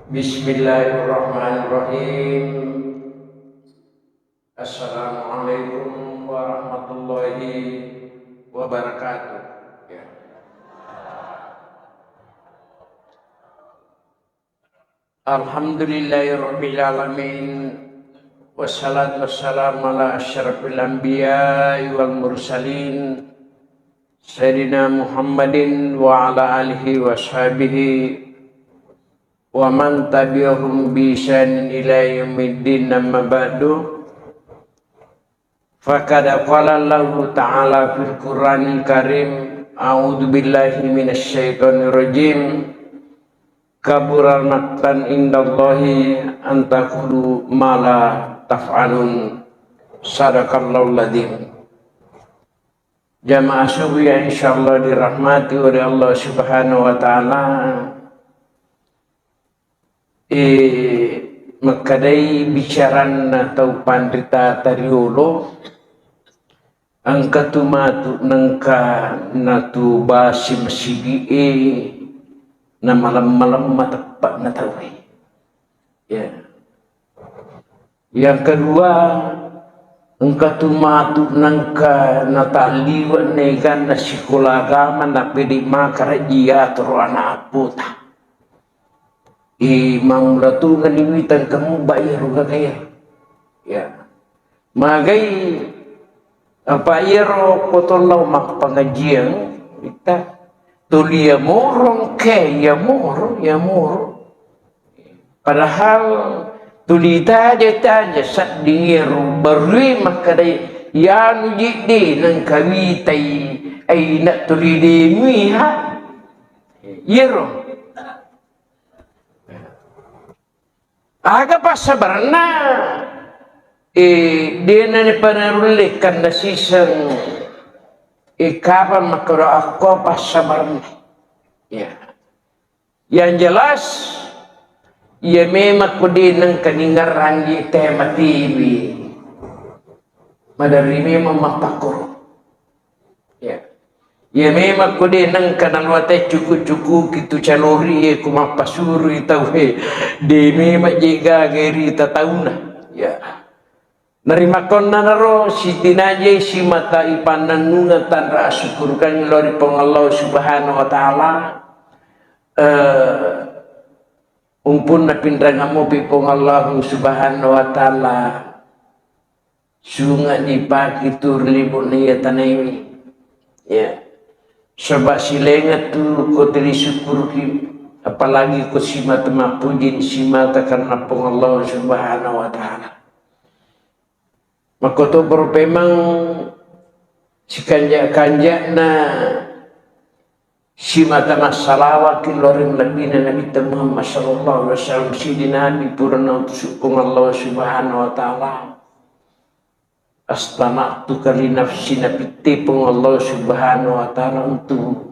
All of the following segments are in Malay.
Bismillahirrahmanirrahim. Assalamualaikum warahmatullahi wabarakatuh. Ya. Alhamdulillahirabbil alamin. Wassalatu wassalamu ala asyrafil anbiya'i wal mursalin Sayyidina Muhammadin wa ala alihi wa sahbihi wa man tabi'ahum bi ihsanin ila yaumiddin, amma ba'du. Faqad qala Allahu ta'ala fil Qur'anil Karim, a'udzu billahi minasy syaithanir rajim. Kabura maqtan indallahi an taqulu ma la taf'alun. Sadaqallahul adzim. Jamaah subuh yang insyaallah dirahmati oleh Allah Subhanahu wa taala. Makadai bicaran atau pandrita tariolo angka tumatu nangka natu basi masigi na malam-malam matapak na tawi. Ya. Yang kedua, angka tumatu nangka nataliwan negan na sikolagama na pedi makarajia toro anak puta. Imam ratu ngaliwitan kamu bayar ruga kaya. Ya. Magai apa iro kotollaw makpangajian kita tulia morong ke ya moro. Padahal tulita aja sat dingiru barui makadai yang jidi nang kawitai ay nak tulide miha iro. Aga pa sabarna dia nani panarulikan na sisang kapan makaro ako pa sabarna. Ya. Yang jelas ya memang ko din ng kaningaran di tema TV madari memang mapakuro. Ya. Ya memang ko din ng kanalwate cuku-cuku kitu calori kumapasuru itaw di memang jega geri tatauna. Ya. Narimakon na naro si tinajay si mata ipananungan tanra syukurkan lori pong Allah Subhanahu wa taala. Umpun na pindrangamo pipong Allah Subhanahu wa taala. Sunga ni pakitur libo niya tanaymi. Ya. Sebab silengat tu ko teri syukur apalagi ko si mata mapujin si mata karena pong Allah Subhanahu wa taala. Maka tu berpemang si kanja na si mata masalawat kiloring nabi na Nabi Muhammad sallallahu alaihi wasallam sidina Nabi purna utusukung Allah Subhanahu wa taala. Astama'tu kali nafsi napitipong Allah Subhanahu wa ta'ala untuk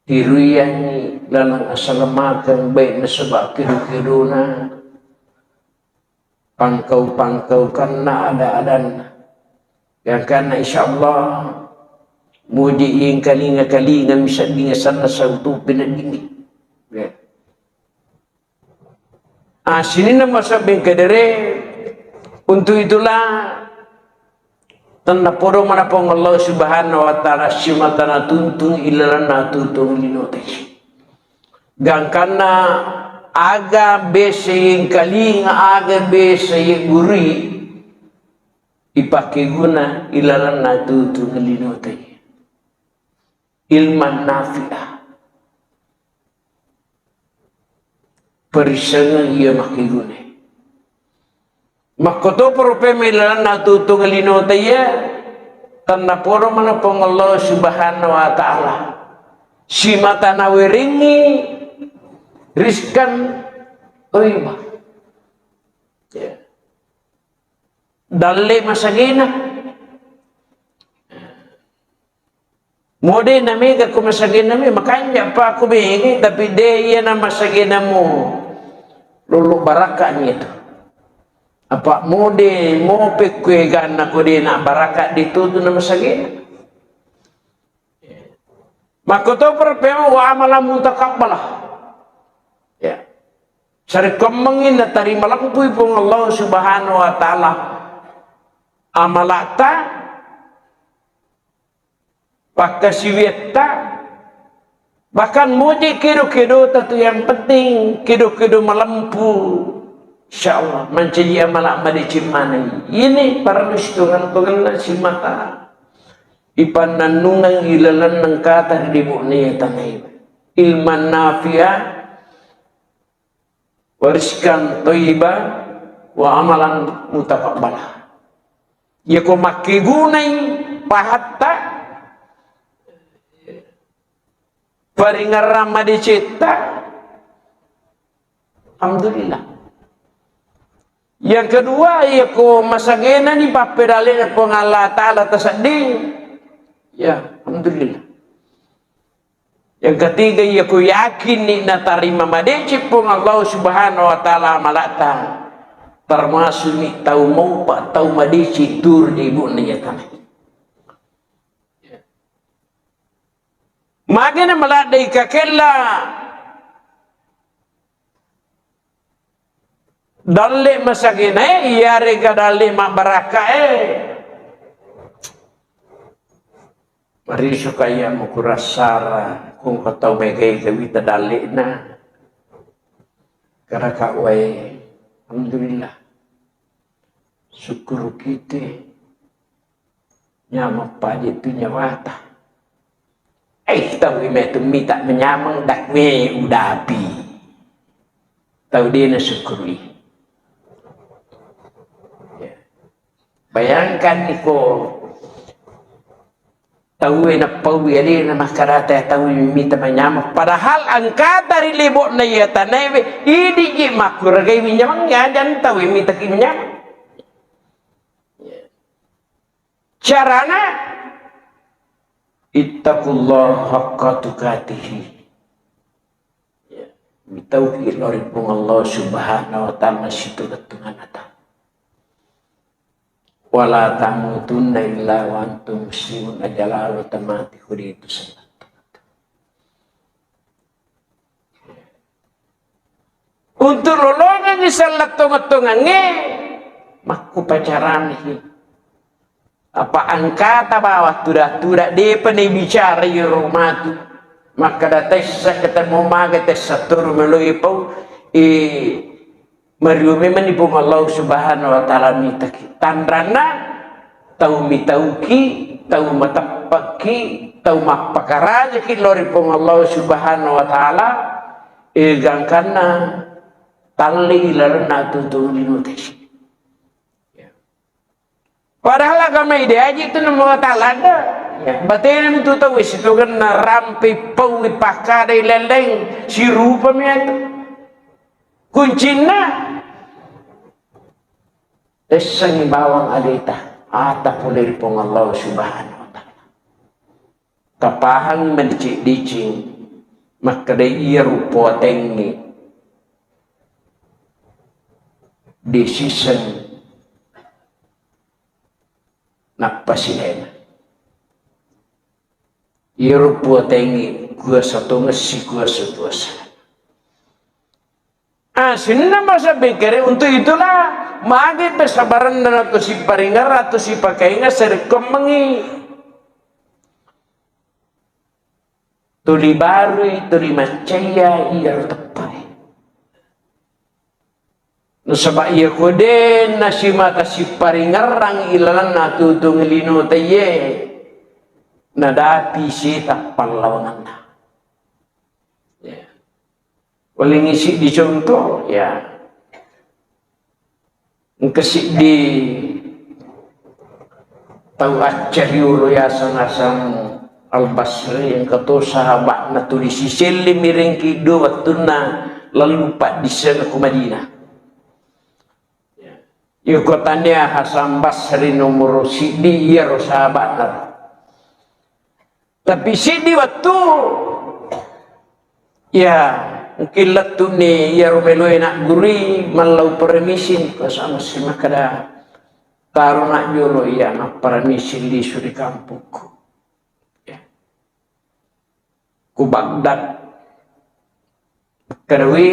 hiruyani lalang asalamakan baik na sebab kiru-kiru na pangkau-pangkau karena ada-adan yang karena insyaAllah muji yang kalinga-kalinga bisa dingasan na sa utupin na dingin. Sini na masabing kadere. Untuk itulah tanda poro manapong Allah Subhanahu wa taala simatana tuntung ilalana tuntung linotes. Gangkana aga bese yang kalinga aga bese yang guri ipake guna ilalana tuntung linotes. Ilman nafi'ah. Perisangan ia makigune. Makoto poro pemilan natutong linotaya karena poro manapong Allah Subhanahu wa taala si mata nawiringi riskan oima ya dalle masagina mode namiga ko masagina mi makanya pa ako bihingi tapi dia na masagina mo lulu barakanya itu. Apa mode mo pekwe gana ko din na barakat dito na masagina. Makoto perpema wa amalan mutakabbalah. Ya. sarikemengin na tari malampuy pong Allah subhanahu wa ta'ala amalata pakasiweta bahkan muji kido-kido tatu yang penting kido-kido malampu insyaallah mencari amalak madicimani ini para mustungan pengen si mata ipan nanungang ilalan ng kata di bu'niya tanay ilman nafi'ah wariskan toiba wa amalan mutaqabbalah ya ko makigunay pahatta paringaram madicita alhamdulillah. Yang kedua ya ko masagena ni papedalin po ng Allah Ta'ala tasading ya alhamdulillah. Yang ketiga ya ko yakin ni natarima madicip po ng Allah Subhanahu wa Ta'ala malata termasuk ni tau mau pa tau madici tur di ibu niya tanay. Magina maladay kakela dalle masagina iyari ka dalle mabaraka mariso kaya mo kurasara kung kataw may kay gawita dalle na karakaway alhamdulillah syukur kita nyamang pajit tu nyawata tahu ime tu minta menyamang dak me udapi tahu dia na syukuri ya. Bayangkan niko tahu na pawi ali na makarata tahu minta menyamang padahal angkat dari lebok na ya tanay ini ji makuragay menyamang ya dan tahu minta menyamang ya. Carana ittaqullah haqqa tuqatih ya bitauhid pun Allah subhanahu wa ta'ala situ ketungan ata wala tamutunna illa wa antum muslimun ajalalu tamati itu salat untuk lolongan di salat tungan nge makku pacaran apa angkata bawah tudak dia pernah bicara di rumah tu maka datang ketemu maga satur melalui pau mariu memang ibu Allah subhanahu wa ta'ala minta tandrana tahu mitauki tahu matapaki tahu mapakaraja ki lori pun Allah subhanahu wa ta'ala gangkana tali ilarna tutulinu tesi. Padahal agama ide aja itu nama talada. Ya, batin itu tahu itu kan rampi pau dipakar dari leleng si rupa itu. Kuncinya eseng bawang adita ata pulih pong Allah subhanahu wa ta'ala. Kapahang mendicik-dicing maka day iya rupa tengi decision napasilena irupo tengi gua satu ngesi gua satu sinna masa bekere untuk itulah magi pesabaran dan atau si paringar atau si pakainya seri kemengi tuli baru tuli macaya iya tepai sebab ia kode nasi mata si paringarang ilalan na tutung lino taye nadapi si tapal lawangan na ya boleh ngisi di contoh ya ngkesik di tahu acariulo ya sangasang Al-Basri yang kata sahabat na tu di sisili miring kido waktu na lalu lupa di sana ke Madinah. Ikutannya Hasan Basri nomor sidi ya sahabat. Tapi sidi waktu ya mungkin latu ni ya rumelo nak guri malau permisin ke sama si makada taruh nak jolo ya nak permisin di suri kampungku. Ya. Ku Baghdad. Kerwi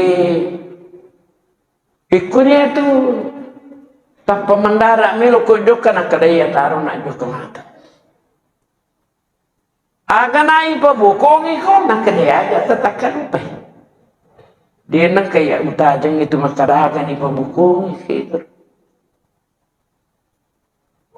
Ikunya itu tak pemandara milo kojokan akadaya taruh nak joko mata. Aga nai pa bukongi ko nakadaya aja tatakan lupa. Dia nang kayak utajang itu makadaga ni pa bukongi gitu.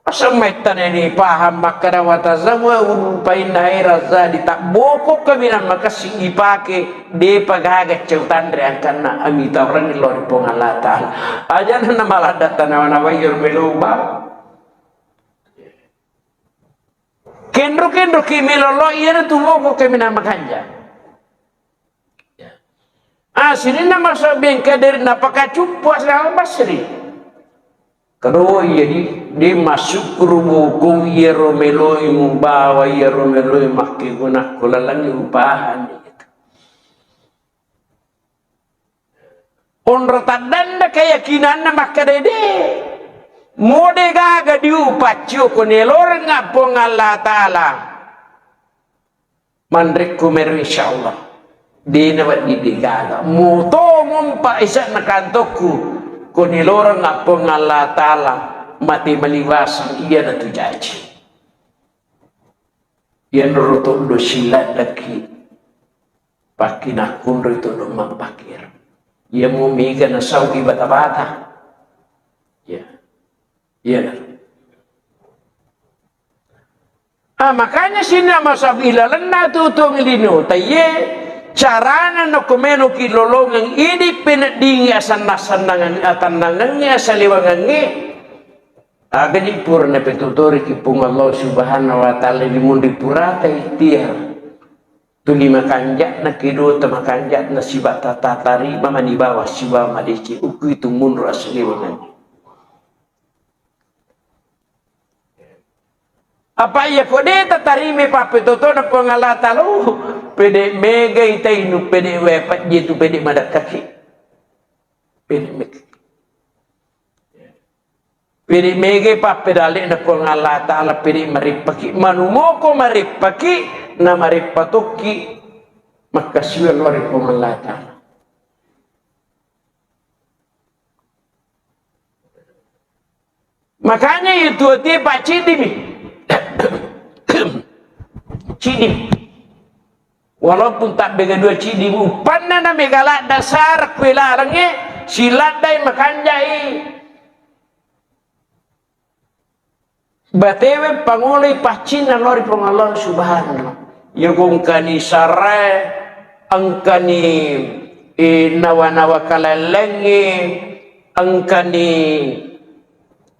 Asamaitan ini paham makarawata zawa urupain daerah zadi tak bokok kabinan makasih ipake de pagaga ceutandre angkana amita orang di luar pengalatan aja na malah data na wayur meluba kendro kimilolo iya tu bokok kabinan makanja sini nama sabeng kader napaka cupuas na basri. Kalau iya di masuk rumo kung iya romeloi membawa iya romeloi makai guna kulalangi upahan gitu. Onro tadanda keyakinan na makadede. Mode gaga diupacu konelor ngapong Allah Ta'ala. Mandriku meru insyaallah. Di nawat di gaga. Muto mumpa isa nakantoku. Kuni lorong ngapong Allah Ta'ala mati maliwasan iya na tu jaji. Iya nuruto do silat lagi. Pakinakun rito do mapakir. Iya mumiga na saugi bata-bata. Iya. Iya na. Makanya sini masab ilalan na tutong ilino. Taye. Carana no kumeno kilolongan ini pinadingi asan nasanangan atanangannya saliwangannya agani purna petutori kipung Allah Subhanahu wa taala di mundi purata ikhtiar tuli makanjak na kido ta makanjak na sibata tatari mama di bawah siwa madeci uku itu mundur asliwangan apa ya kode tatari me pape toto na pengalata lu pede mega itainu pede wepat jitu pede madak kaki pede mega pa pedale na ko Allah Ta'ala pede maripaki manumoko maripaki na maripatoki makasiwa lori ko Allah Ta'ala makanya itu ti Pak Cidim Cidim walaupun tak bega dua cidi upanna na megala dasar kwelarangnya siladai makanjai batewe pangolay pacin na lori pong Allah Subhanahu yung kani sare ang kani nawa-nawa kalalengi ang kani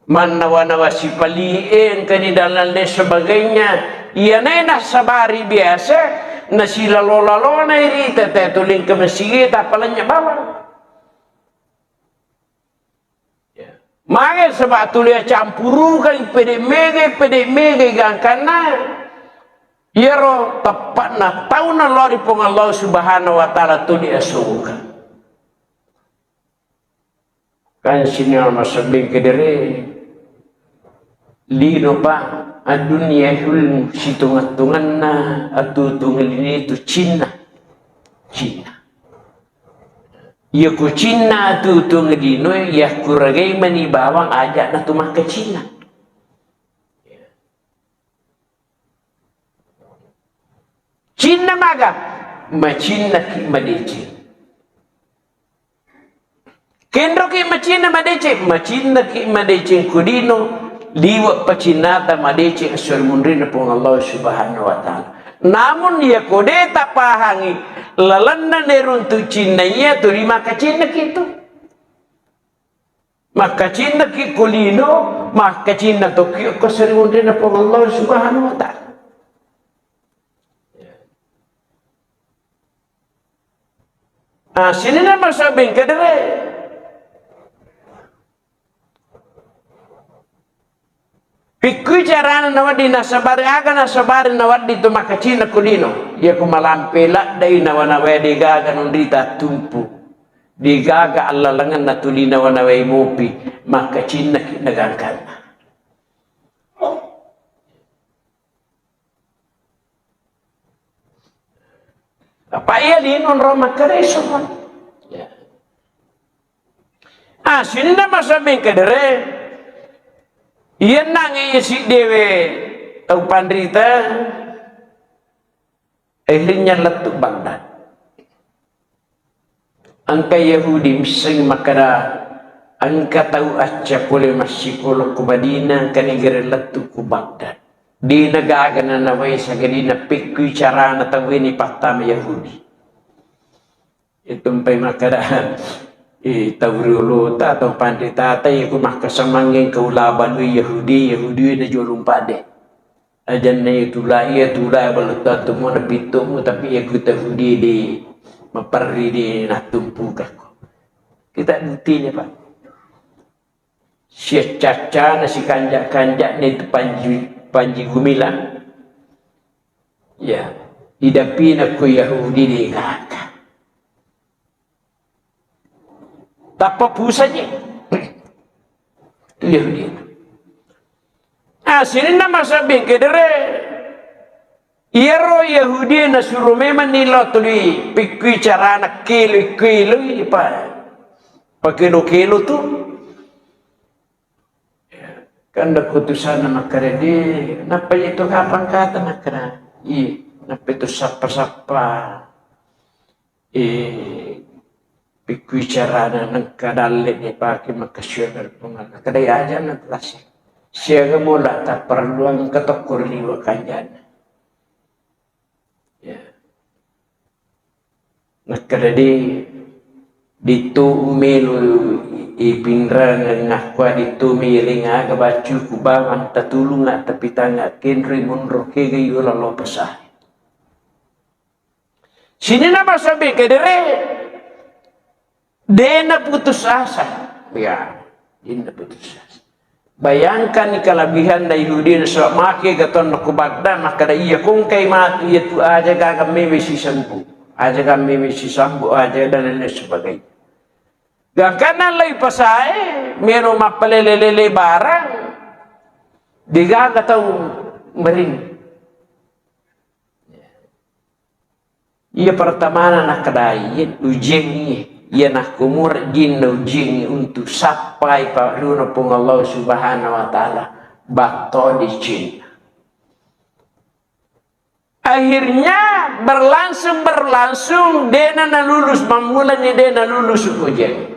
manawa-nawa sipaliin kani dalan le sebagainya iya na sabari biasa na sila lola-lola iri tete tuling ke masjid apalanya bawa mage sebab tulia campuru kan pede mege gangkana yero tepat na tahu na lori pong Allah Subhanahu wa Ta'ala tu dia suka kan sini masa bengkedere lino pa adunia hul situngan-tungan na atutungin ini itu Cina ya ku Cina atutungin dino ya kuragai mani bawang ajak na tumah ke Cina Cina maga macina ki madeci kendro ki macina ki madeci kudino liwat pacinata madeci asal mundrina pun Allah Subhanahu wa Ta'ala namun ya kode tak pahangi lalanda neruntu Cinanya tu lima kacina gitu maka Cina ki kulino maka Cina Tokyo asal mundrina pun Allah Subhanahu wa Ta'ala sini nama sabing kadere pikui carana nawadi nasabari aga nasabari nawadi tu makacina kulino ya kumalampela dai nawanawe digaga nundita tumpu digaga Allah lengan natulina wanawe mopi makacina kinagangkan apa iya linon roma kereson sinna masabing kadere iyan nang isi dewe tau pandrita akhirnya letuk Baghdad. Angka Yahudi misang makara angka tahu aca pole masikulo ku Madinah kanigere letuk ku Baghdad. Di nagagana na way sa ganina pikui cara na tawini patama Yahudi. Itumpay makara tawrulo ta atau pandita tay ku makasamangin kaulaban wi Yahudi na jolong pade. Ajan na itulay balutad mo na pito mo tapi aku Yahudi di maparri di natumpukan ko. Kita buktinya Pak. Si caca na si kanjak-kanjak na itu panji gumilang. Ya, hidapi na ko Yahudi di kakak. Tapa pusanya. Itu Yahudi. Sini nama sabing kedere. Iyaro Yahudi na suruh memang nila tuli pikui cara nak kilo pa kilo tu kan dah keputusan nama keredi napa itu kapan kata nak kena napa itu sapa pikui cara nak kadalit ni pakai makasyagar pengal kadai aja nak lasih siaga mula tak perlu ang katokur liwa kanjan. Nakaradi dito umelo ipinrang ngakwa dito miring aga bacu kubangan tatulung nga tapitanga kenri munro kegay ulalo pasah. Sini na masabi kadere dena putus asa. Ya, dena putus asa. Bayangkan ni kalabihan na Yahudi na sa maki gaton na kubagda makada iya kung kay mati itu aja gagam si sampu aja kami si sampu aja dan lain sebagainya. Gangkanan lay pasay meron mapalelelele barang diga gataw maring iya pertama na kadayin ujeng niya ia nak kumur jinna ujing untuk sampai paruna pun Allah Subhanahu wa taala bakto di Cina. Akhirnya berlangsung dena na lulus mamulanya dena lulus ujian.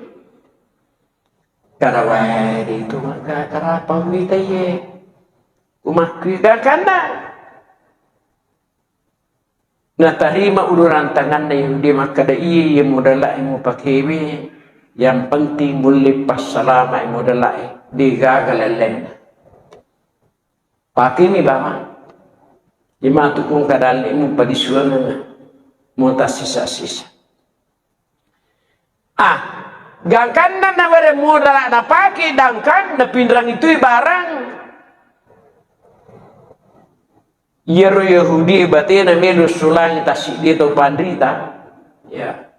Karena wahai itu maka karapa wita ye kumakui karena na tarima uluran tangan na Yahudi maka da iya modalai mo pakewe yang penting muli pas salama modalai digagalelen pakai ni bama lima tukung kadali mo padisuan mo ta sisa-sisa gangkan na bare modal na pakai dangkan na pindrang itu barang Yero Yahudi batina melu sulang tasik dia tu pandrita ya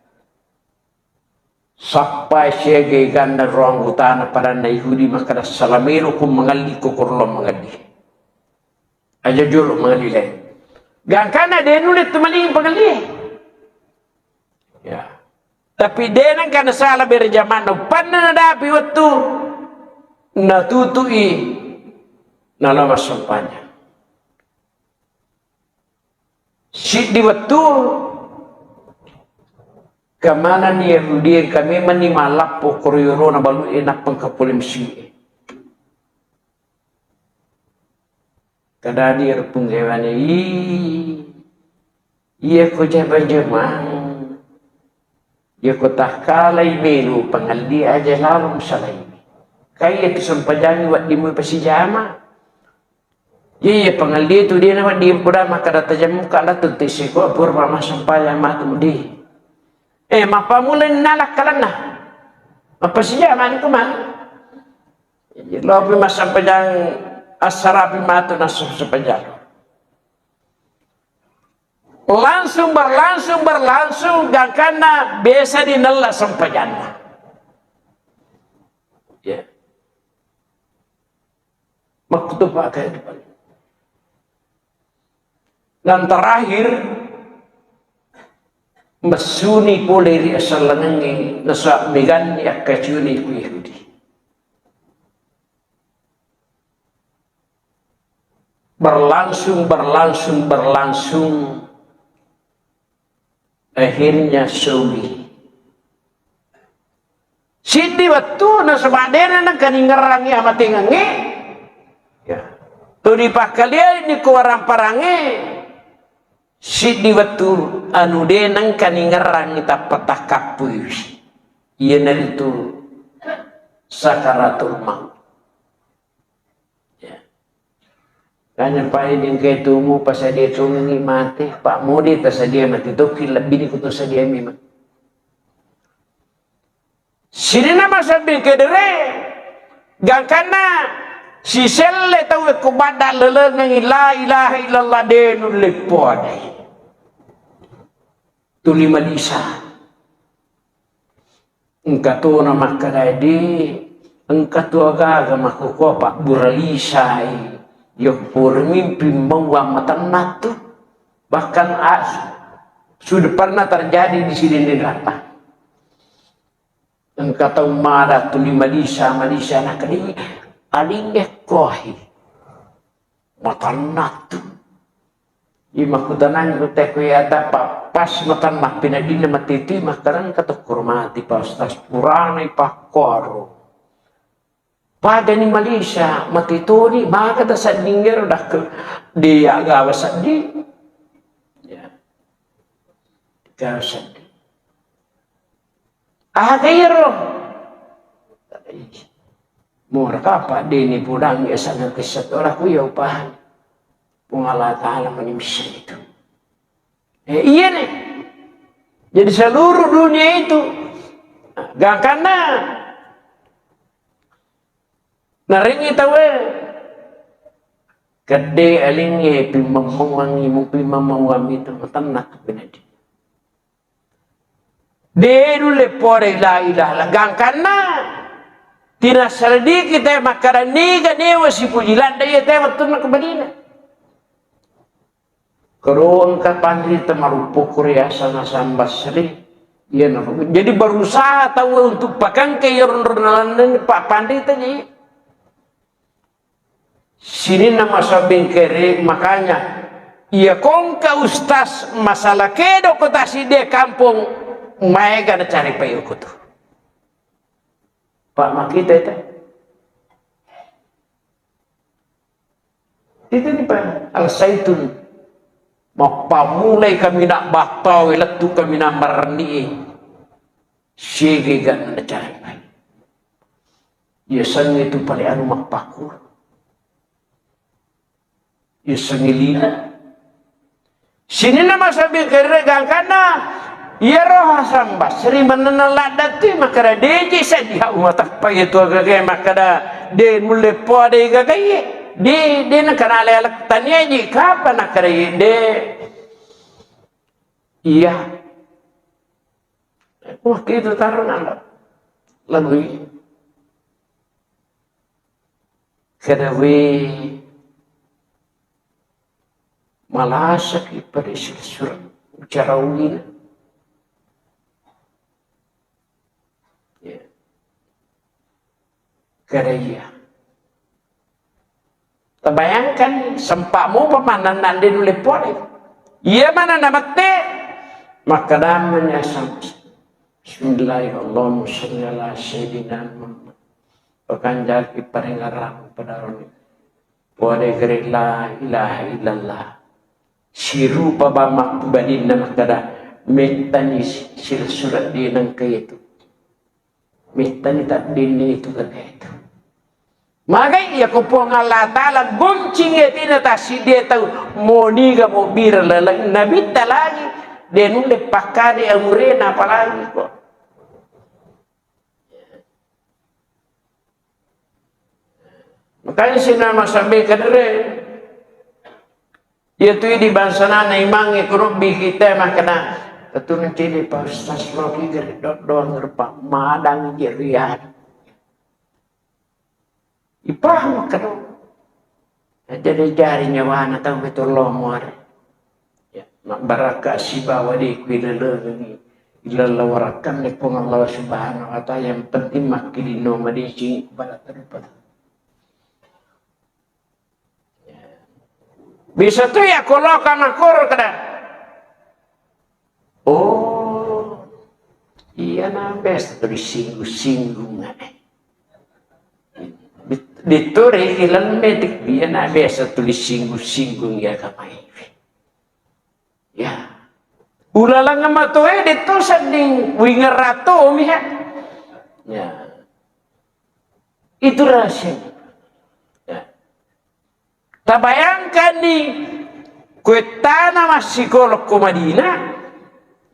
sampai siaga ganda ruang hutan pada Yahudi maka salamelu kum mengali kokorlom mengali aja jolo mengali le gangkana dia nulit temalin pengali ya tapi dia nang kana salah berjaman panna dapi waktu natutui nalama sampanya si di waktu kemana ni Yahudi kami manimalap po koryoro na balu enak pengkapulim si kada dia penggawan iya ko jaman iya ko takalay melu pangaldi aja larum salay kaya kesempajangi wat di mo pasijama iya pangaldi itu dia nama dia pura maka data jam muka lah tu tisiko apur mama sampai yang mati mudi mapa mulai nalak kalana apa saja mana kuman lo masa panjang asarapi matu nasib sepanjang berlangsung dan karena biasa dinala sampaian ya maktub pakai depan. Dan terakhir masuni pole ri asalangangi nasa megani akacuni ku Yahudi. Berlangsung, akhirnya Saudi. Sidi waktu na sabadena na kaningarangi amatingangi. Ya. Tu dipakalia ini kuarang parangi. Sidi waktu anu denang kaningarangi tapatah kapui. Ia naritu sakaratul maut. Kanya pa ini kay tumo pa sa dia tungi mati pak mudi ta sa dia mati to lebih ni kuto sa dia memang. Sini nama sabi kedere gangkana si selle tahu ko bada leleng la ilaha illallah denul lepode. Tuli malisa. Engkatu nama kadadi engkatu aga makuko pak buralisai. Yang bermimpi membawa maternatu bahkan sudah pernah terjadi di sini neraka. Engkau tahu marah tu di Malaysia nak ini alingnya kohi maternatu. Ima kutanang kuteku ya apa pas maternat pinadina matiti makaran kata kurmati pastas purana ipakoro. Pada ni Malaysia matitoni maka ta sadingger dah ke dia agawa sadi ya gawa sadi agayro murah apa dini pudang ya sangat kesat orang ku ya upahan Allah Ta'ala menimisa itu iya nih jadi seluruh dunia itu gak karena naringi tawe kade alinge pimamwangi mo pimamawami itu tanak benedi deru le pore la ilaha gangkana tina saldi kita makarani ga newa si pujilan daya tema tunna ke Madinah karon ka pandri tamarupo Korea sana sambasri ya jadi berusaha tahu untuk pakang ke yornalan Pak Pandri tadi. Sini nama sabing kere makanya ia kongka ustaz masalah kedo kota side kampung maega na cari payo ko to Pak makita itu ni Pak al-Saitun mau pamulai kami nak bataw letu kami nak marni sige gan na cari payo ia sang itu paling anu mapakur Yusangilina. Sini nama sabi keregang kana ya roh Hasan Basri menenladati makara deji sadia umat apa itu agak makara de mulle pode gagai de nak kana lelak tanya ji kapan nakara de iya waktu itu tarunan lagu kadawi malasak pada surat bicara ungin ya karaya terbayangkan sempakmu pemananan di dulu pole iya mana namanya maka namanya Bismillahirrahmanirrahim bahkan jadi peringaran pada orang pole geri la ilaha illallah siru pabamak badin nama kada mentani sil surat di nang kaya itu mentani tak dini itu kan itu maka ya kupong Allah Ta'ala guncing itu tak si dia tahu mau niga mau bir lalang nabi lagi dia nulis pakade amurena apalagi kok makanya sinama sampai kadere itu di bansana na imang ikurubi kita makana tetun cili pa ustaz logi gari doang ngerpa madang jerian ipah makana jadi jari nyawana tau betul lomor ya mak baraka si bawa di kuilele ilalawarakan ni pun Allah subhanahu wa ta'ala yang penting makilino madicing pada terdapat. Bisa tu ya kalau kamakur kada. Oh, iya na best tu disinggung-singgung na. Ditore ilan medik dia na best tu disinggung-singgung ya kamay. Ya. Ulalang nga matoe dito sa ding winger rato umiha. Ya. Itu rahasia. Ya. Tabayangkan ni kuetana mas psikolog ko Madina.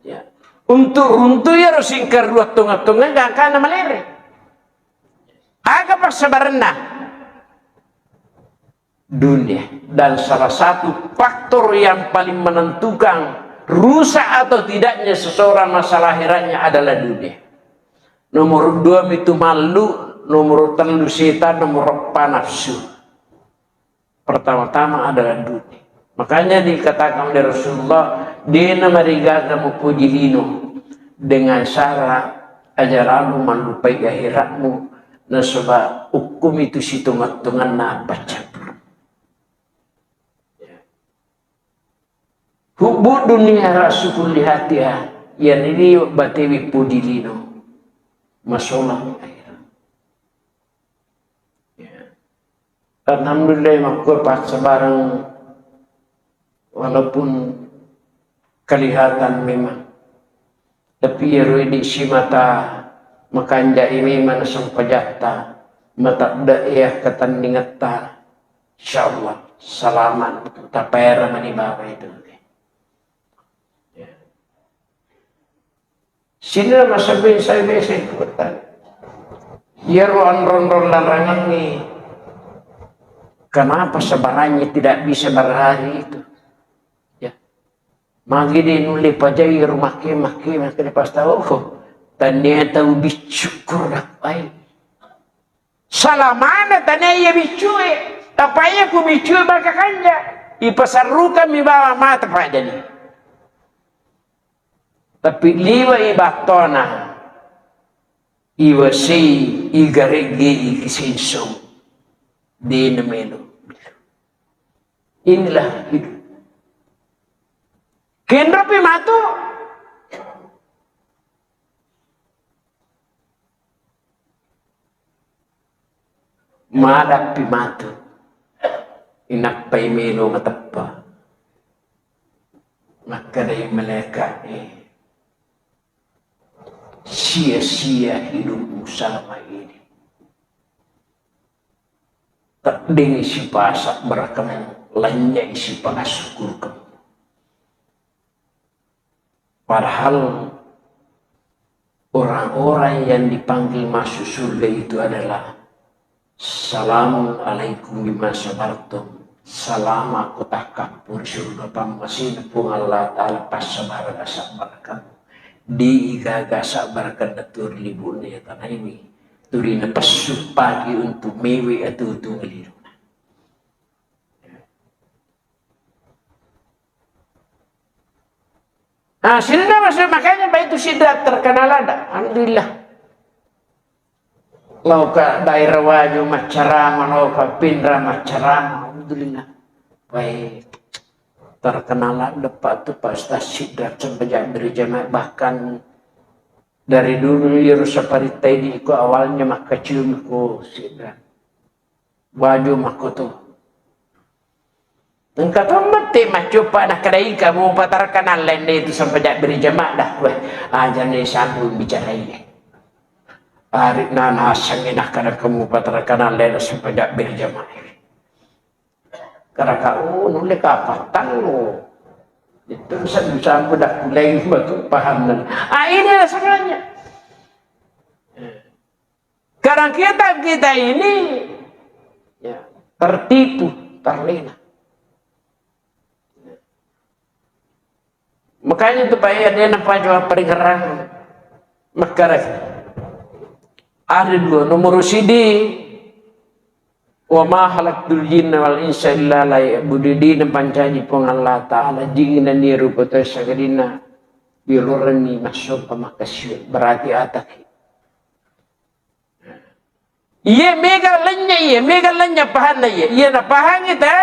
Ya. Untuk ya singkar luat tunga-tunga gak kana malere. Aga persebaran na dunia, dan salah satu faktor yang paling menentukan rusak atau tidaknya seseorang masalah akhiratnya adalah dunia. Nomor 2 itu malu, nomor 3 setan, nomor 4 nafsu. Pertama-tama adalah dunia. Makanya dikatakan oleh Rasulullah, dena marigaga mupuji lino dengan syarat ajaralu melupai akhiratmu, na sebab hukum itu situngan-tungan na baca. Hubbu dunia rasukul hati yang ini batewi pudilino masalah akhirat. Ya. Alhamdulillah makhluk pas sebarang walaupun kelihatan memang, tapi ya di si mata makanja ini mana sampajata mata daerah ketandingata, insyaallah salaman tapera mani bapa itu. Sini masabi saya biasa ikutan. Ya ron larangan nih. Kenapa sebarangnya tidak bisa berhari itu? Ya. Magi dinuli pajai rumah kemah pas tahu. Tanya tahu bicukur dapai. Salamana tanya ya bicue. Tapaya ku bicue baka kanja. Ipasarukan mi bawa mata pada nih. Tapi liwa ibatona iwa si igarege ikisinso di namelo. Inilah hidup. Kendro pimato madap pimato inakpay melo matapa makaday maleka sia-sia hidupmu selama ini. Tak dengi si pasak berakam lanyai si pangasukur kamu. Padahal orang-orang yang dipanggil masuk surga itu adalah Assalamualaikum bima sabartum. Salama kota kapur surga pamasin pung Allah Ta'ala pas sabar kamu. Di igaga sabar kandatur libunnya tanah ini turina pasuk pagi untuk mewe atau untuk ngeliruna. Nah sini maksud makanya baik itu sidat terkenal ada. Alhamdulillah. Lauka daerah waju macarama, lauka pindra macarama. Alhamdulillah. Baik. Terkenalan depan itu pasta sidrat sembajak berjamaah, bahkan dari dulu Yerusa paritai di ku awalnya maka cium ku sidrat waju maka tu engkau tu mati macupa nak kedai kamu terkenal lain itu sembajak berjamaah dah weh aja nih sambung bicara ini hari nana sangin nak kamu terkenal lain sembajak berjamaah. Karena kau nulis kapatan lo, itu bisa dah mulai betul paham dan inilah sebenarnya. Karena kita ini ya, tertipu, terlena. Makanya itu Pak dia nampak jawab peringatan makara ada dua nomor CD Wa ma khalaqtul jinna wal insa illa liya'budun pancaji pong Allah Ta'ala jingina ni rupa sagadina bilurani masuk pamakasyu berarti ataki iya mega lenya pahana iya na pahan kita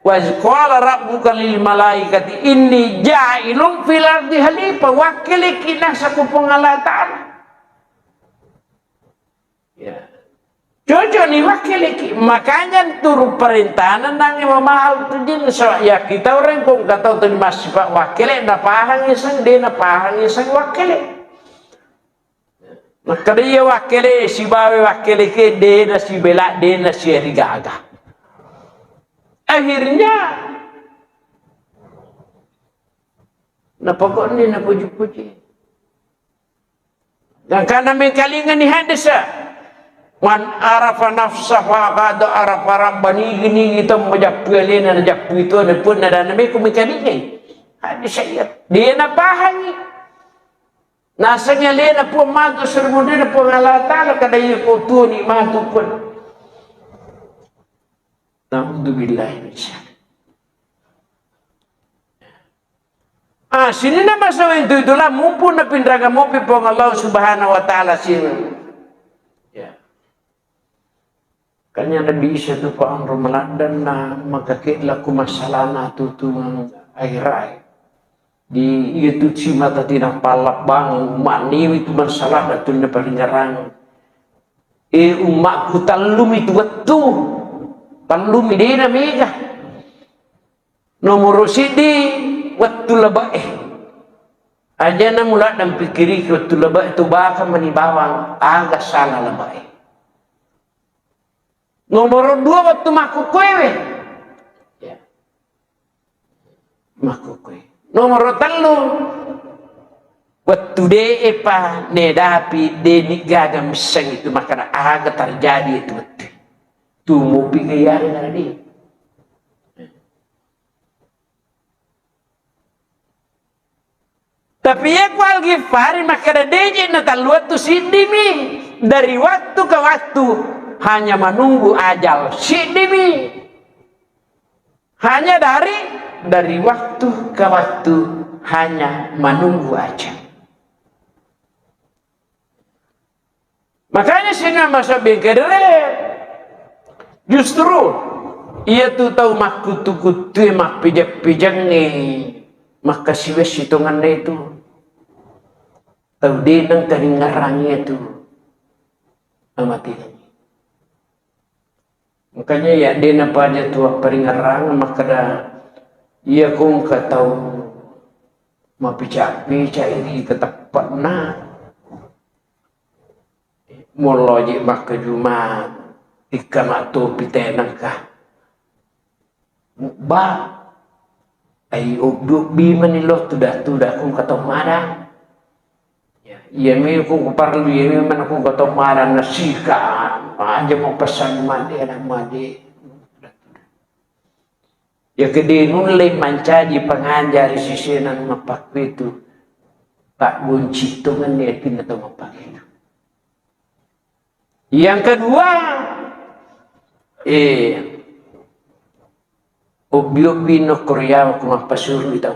wa qala rabbuka lil malaikati inni ja'ilun fil ardi khalifah wakili kina sakupong Allah Ta'ala ya Jojo ni wakili makanya turu perintahan nang mamahal tu jin so ya kita orang kong kata tu masih pak wakili na pahang isang dia na pahang isang wakili maka dia wakili si bawe wakili ke dia na si belak dia na si rigaga akhirnya napagod ni napuji-puji dan karena mengkalingan ni hadisa man arafa nafsa faqad arafa rabbani gini kita majapuli na japu itu na pun na nami kumikani hadis ayat dia na pahang nasanya le na po mago surmundi na po Allah Ta'ala kada ko tu ni matu pun alhamdulillah sini na masawa itu itulah mumpun na pindraga mo po Allah Subhanahu wa Ta'ala sini kanya Nabi Isa tu pa ang rumaladan na magkakitla ko masalana tutungang ayray. Di itu si mata tinapalak bang maniwi tu masalah tu na palingarang. Umak ku talumi tu watu. Talumi di na mega. Nomor sidi watu labae. Aja na mula dan pikiri watu labae tu baka manibawang agak salah labae. Nomor 2 waktu makukwe ya. Makukwe nomor 3 waktu de pa nedapi de nigaga misang itu maka aga terjadi itu betul tu mau pigayan tadi tapi ya kual gifari maka deje na taluat tu sidimi dari waktu ke waktu hanya menunggu ajal sidimi hanya dari waktu ke waktu hanya menunggu ajal makanya sini masa bengkedere justru ia tu tahu mak kutu-kutu mak pijak-pijak ni maka siwes hitungan itu tahu dia nang teringarangnya itu amati makanya ya dia napa dia tua peringarang maka dah ia kong katau mapicak-picak ini ketepat na moloji maka Jumat ikamak tu pitenang kah ba ay ubi manilo tudah kong katau marang iya mi kong parlu iya mi man kong katau marang nasika aja mau pesan mandi anak mandi ya gede nulai mancaji pengajar sisinan mapak itu tak bunci itu kan dia tidak tahu mapak itu yang kedua obi-obi no Korea ko mapasuro itaw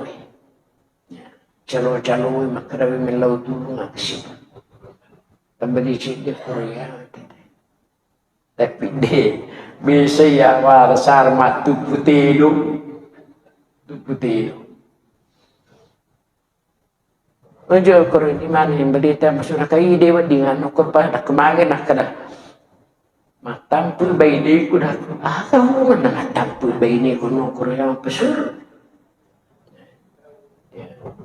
calo-calo makarawi melaw dulu ngaksip tambali siya Korea tapi de bisa ya warasar matu putih Ojo Korea di mana yang berita masuk kai dewa dengan nokor pada kemarin nak kada matampul bayi dia kuda kamu mana matampul bayi ni kuno Korea pesur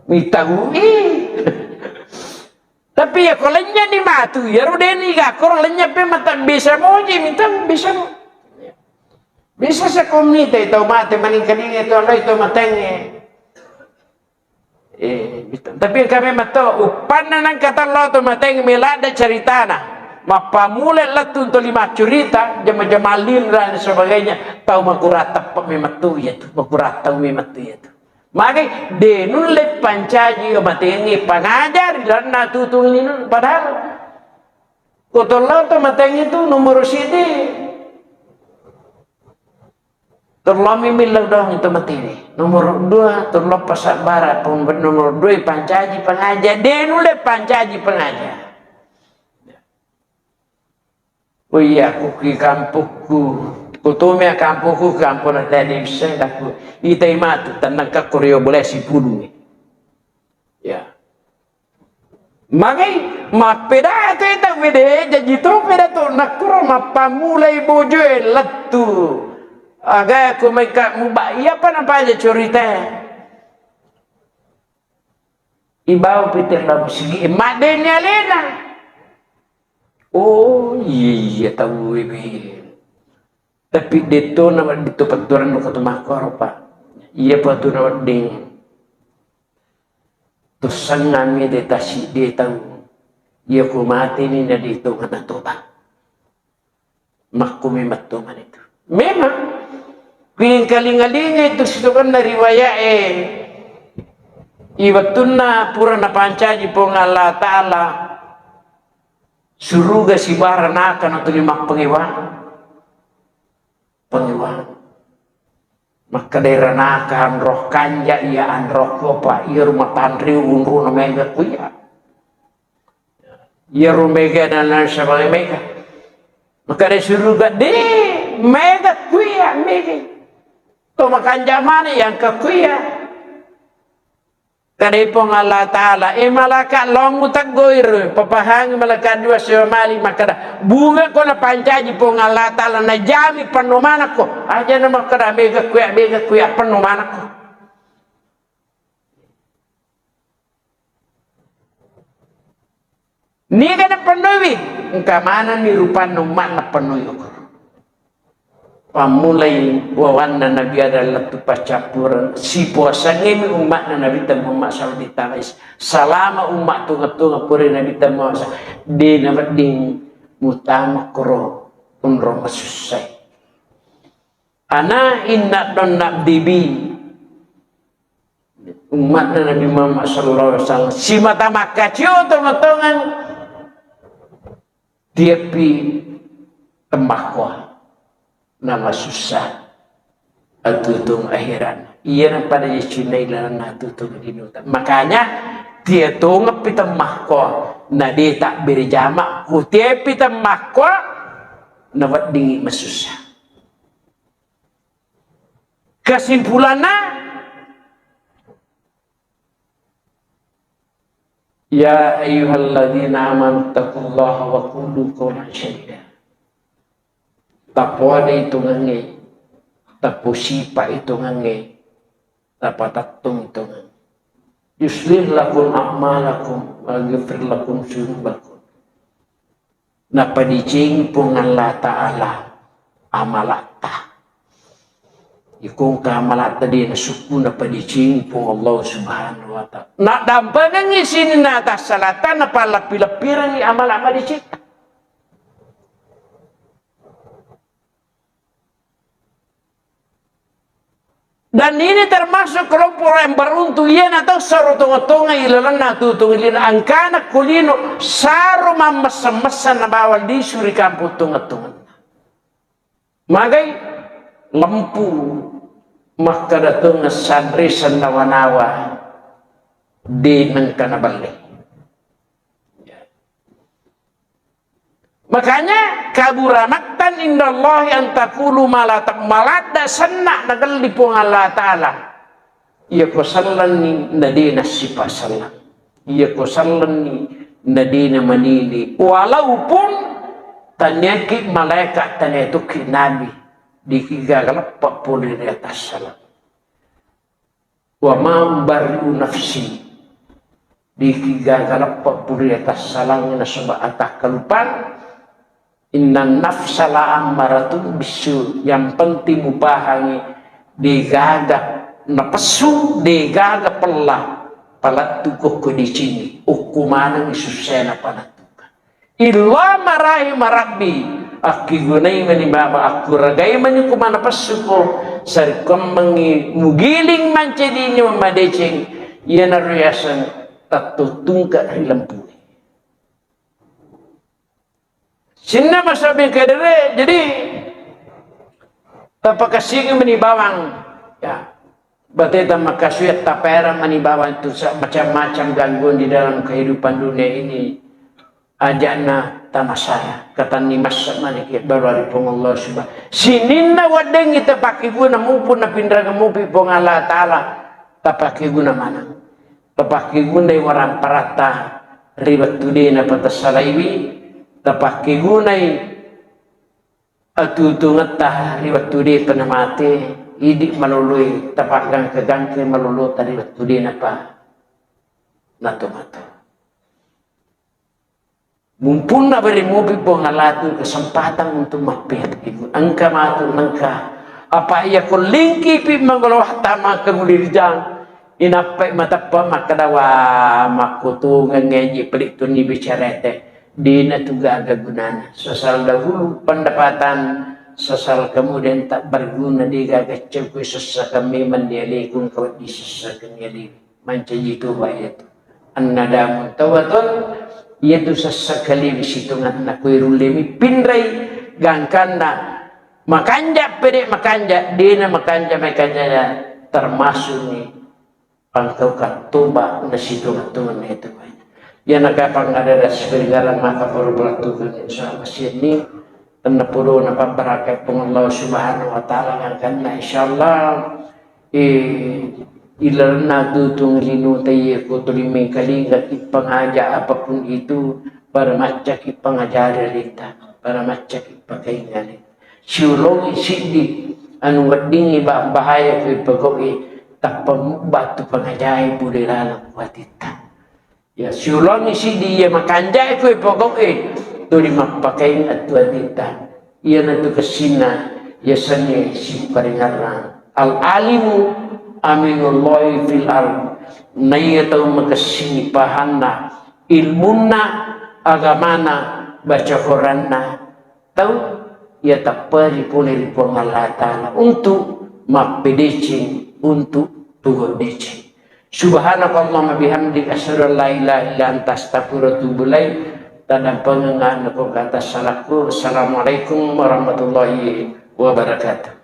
mitahu tapi ya kalau nya di matu ya rudeni ga kalau lenya pe mata bisa moji minta bisa sa komunita itu mate maningkaling itu Allah itu matenge tapi kami mato upan nang kata Allah tu matenge melada ceritana mapamule latun to lima cerita jama-jamalin dan sebagainya tahu makurata pemematu ya tu makurata mematu ya tu maka denun le pancaji matengi pangajar dan natutung ini padahal kotollah to matengi itu nomor sidi Terlalu mimilau dong itu materi. Nomor 2 terlalu pasak barat. Nomor 2 pancaji pengajar. Dia nule pancaji pengajar. Oh iya, aku ke kampungku. Kutumia kampungku, kampung na tadi bisa aku. Itai matu tanang ka Korea boleh si pulu. Ya. Magai mapeda tu itu vide jadi tu peda tu nakuro mapamulai bojo latu. Aga aku mereka mubah iya apa aja cerita. Ibau pitir lah segi madenya lena. Oh iya tahu ibi. Tapi dito nama dito paturan no katumakor pa. Iya paturan ding. Tusangan mi deta si deta. Iya ko mati ni na dito nga natuba. Makumi matuman itu. Memang piling kalingalinga itu situkan na riwaya iwatun na pura na pancaji po nga Allah Ta'ala suruga si baranakan atau limak pengiwan maka daerah nakan roh kanja iya an roh kopa iya rumah tandri unru na mega kuya iya rumah mega dan lain sebagainya mega maka dia suruga di mega kuya mega to makan zaman yang ke kuya kadipong Allah Ta'ala malaka long mutaggoir papahang malaka dua mali makada bunga ko na pancaji pong Allah Ta'ala na jami panumanak ko aja na makada mega kuya panumanak ko ni ka na panuwi kamana ni rupan numan na panuwi ko pamulai wawan na Nabi adalah tupas campuran si puasa ngemi umat na Nabi Muhammad sallallahu alaihi salama umat tunga puri Nabi Muhammad di nabat ding mutama koro unro masusai ana inna don nabdibi umat na Nabi Muhammad sallallahu alaihi wasallam si mata makacio tunga-tungan dia pi tembakwa nama susah atutung akhiran iya na pada yesunay lang natutung dinutan makanya dia tu ngapitamah ko na dia tak berjama ku dia pitamah ko na wat dingi masusah kesimpulannya ya ayyuhalladzina amanu taqullaha wa qulu qawlan sadida tapo ada itu ngange tapo sipa itu ngange tapatatung itu ngange yuslih lakum a'malakum wa yaghfir lakum dzunubakum napa dicing pung Allah Ta'ala amalata ikung kamalata di na suku napa dicing pung Allah Subhanahu wa Ta'ala nak dampangan ngisin na atas salatan napa lapi-lapiran ni amal-amal dicing. Dan ini termasuk kelompok yang beruntung ia atau saru tonga-tonga ilalan natu tungilin angkana kulino saru mamasa-masa na bawal di suri kampung tonga-tonga magai lempu maka datang sadri sandawa-nawa di nangkana balik. Makanya kabura maktan indallah yang takulu malatak malada senak nagal di pung Allah Ta'ala iya ko sallan ni nadina sipa sallan iya ko sallan ni nadina manili walaupun tanyaki malaikat tanyaituki nabi dikigagalap 40 di atas sallan wa mambariu nafsi dikigagalap 40 di atas sallan na sebab atak kalupan inna nafsala ammaratun bisu yang penting mubahangi digagap napesu digagap pelah palat tukuh ko di sini ukuman ng isusena panatukan illa marahi marabbi aki gunay manibaba aku ragay man yung kumana pasu ko sarikam mangi mugiling mancedi niyo madeceng yan naruyasan tatutungka hilampu Sinna masabi kadere jadi tapakasing menibawang ya bateta makasuyat tapera menibawang itu macam-macam gangguan di dalam kehidupan dunia ini ajakna tamasaya kata ni masa manikit baru hari pun Allah subhanahu sininna wadeng kita pakai guna mumpun na pindra kamupi pun Allah ta'ala tapaki guna mana tapaki guna orang parata ribat tudi na patasalaiwi tapaki guna atutungat tah ribat tudi penamati idik malului tapagang kegangke malulu tadi ribat tudi na pa nato-nato mumpun na beri mobil pengalatu kesempatan untuk mampir ibu angka matu nangka apa ia ko lingki pi manggolowah tama kemulirijang inapai matapa makadawa makutu ngenyi pelik tu ni bicarete dina tuga aga gunana sesal dahulu pendapatan sesal kemudian tak berguna di gagah cekui sesaka memang dia lekung kau di sesaka nyali manca jitu bayat annadamun tawatun yaitu sesekali bisitungan na kuirulimi pindrai gangkanda makanja pede makanja dina makanja termasuk ni pangkau katuba na situngan tuan itu ya nakapang ada segala maka baru berlakukan insyaallah sini tanda puro na pabarakat pun Allah subhanahu wa ta'ala ngangkan na insyaallah ilarna tutung linu taye ko tulimi kalinga ipangaja apapun itu para macak ipangajari lita para macak ipakaingali siulong isidi anu wadingi bahaya ko ipagoki tapam batu pangajai budilala watita ya siulong isidi ya makanjai ko ipagoki tuli mapakain at watita iya na tu kasina ya sanye si paringaran al alimu aminullahi fil ard nayatau makasini pahanna ilmunna agamana baca Quranna tahu ya tapari pulih Allah Ta'ala untuk mapedecing untuk tugodecing subhanakallahumma bihamdika asyhadu an la ilaha illa anta astaghfiruka wa atubu ilaik tanda pengengan ko kata salahku assalamualaikum warahmatullahi wabarakatuh.